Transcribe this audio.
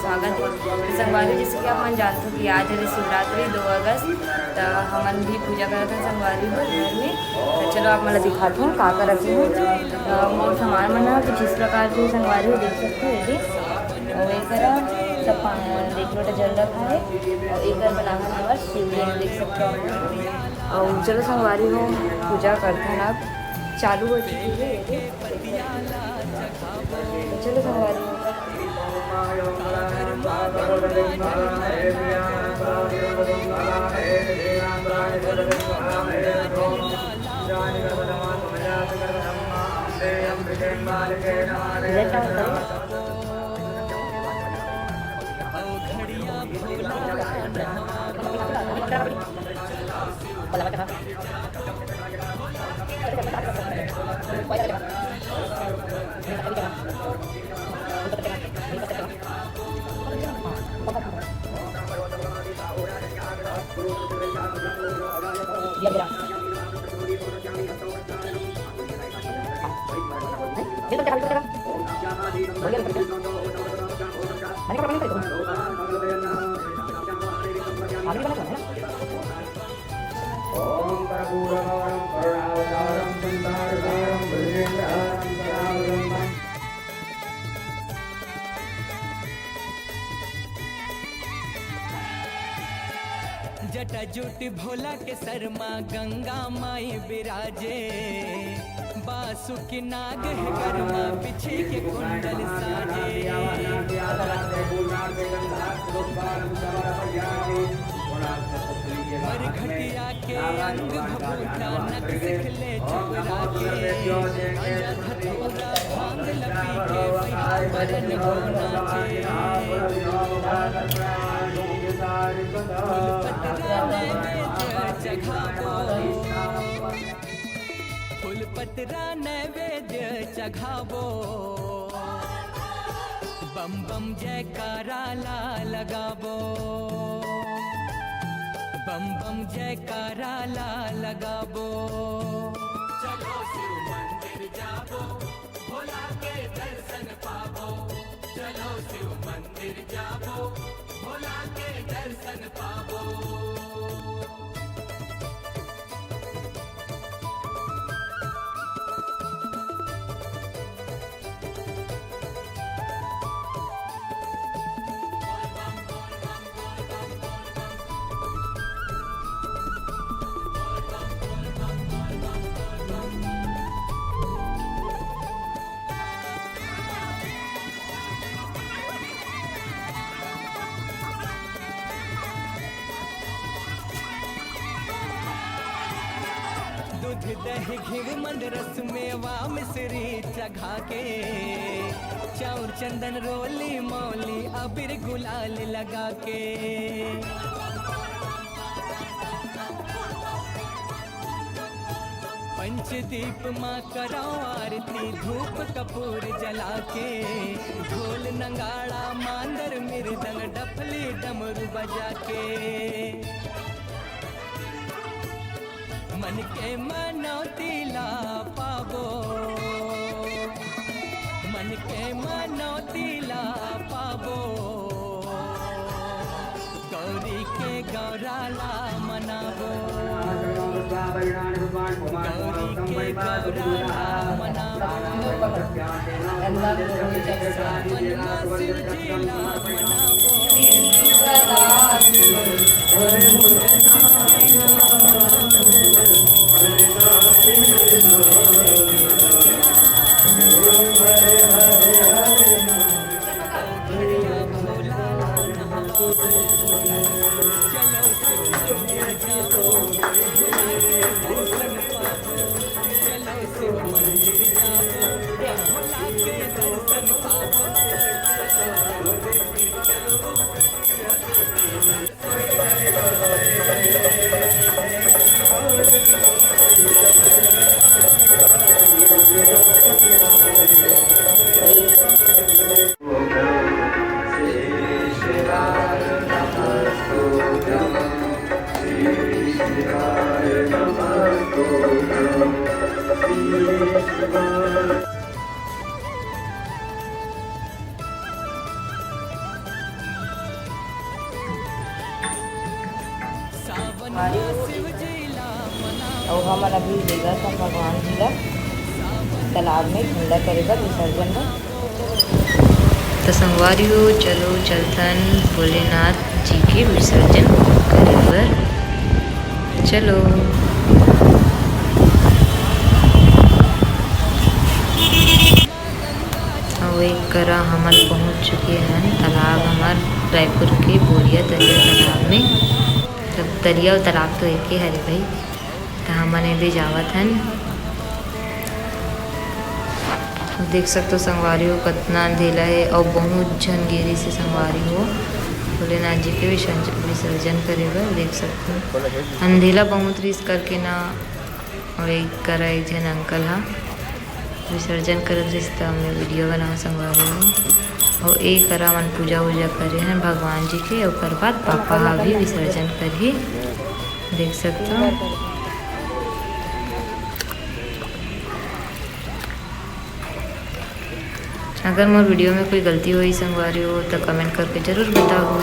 स्वागत है। संगवारी जैसे कि अपन जानते हो कि आज है शिवरात्रि 2 अगस्त, तो हमन भी पूजा करते हैं संगवारी हो घर में। तो चलो आप मतलब दिखाते हैं का रखे हैं मोर सामान बना कुछ इस प्रकार की संगवारी हो देख सकते हो। ये और एक सब देख लोटा जल रखा है और एक बनाना नंबर शिवलिंग देख सकते हो। और चलो संगवारी हो पूजा करते हैं आप चालू हो चुकी है। चलो संगवारी जटा जुट भोला के शर्मा गंगा माई विराजे, बासुकी नाग है गरमा पीछे के कुंडल साजे। मरघटिया के अंग भभूता नक सिखले चुपरा के, धतूरा भांग लपी के बरन हो फूलपतरा नैवेद्य चघावो, बम बम जयकारा ला लगावो, बम बम जयकारा ला लगावो। चलो शिव मंदिर जावो, भोला के दर्शन पावो। चलो शिव मंदिर जावो, भोला के दर्शन पावो। दूध दही घी मंद रस मेवा मिश्री चघा के, चाउर चंदन रोली मौली अबीर गुलाल लगा के। पंचदीप माँ कराओ आरती धूप कपूर जला के, ढोल नगाड़ा मांदर मृदंग डफली डमरू बजा के। मन के मनौती ला पावो, मन के मनौती ला पावो, गौरी के गौरा ला मनावो, गौरी के गौरा ला मनावो, शिव जी ला मनावो। संगवारी और हमन अभी लेगा सब भगवान जी ला तालाब में ठंडा करे बर विसर्जन बर। तो संगवारी हो चलो चलथन भोलेनाथ जी के विसर्जन करे बर। चलो और एक करा हमन पहुंच चुके हैं तालाब हमार रायपुर के बोरिया दरिया तालाब में। तब दरिया और तालाब तो एक ही हरे भाई। तो हमन एदे जावत हन। देख सकते हो संगवारी हो कितना अंधेला है और बहुत झन गेरी से संगवारी हो भोलेनाथ जी के विसर्जन करे बर। देख सकते हो अंधेला बहुत रिस करके ना। और एक करा एक जन अंकल हा विसर्जन करत रहिस त हमने वीडियो बना संगवारी हो। और एक करा मन पूजा वूजा करे हैं भगवान जी के। ओकर बाद पापा हा भी विसर्जन करही। देख सकते हो अगर मोर वीडियो में कोई गलती हुई संगवारी हो तो कमेंट करके ज़रूर बताओ।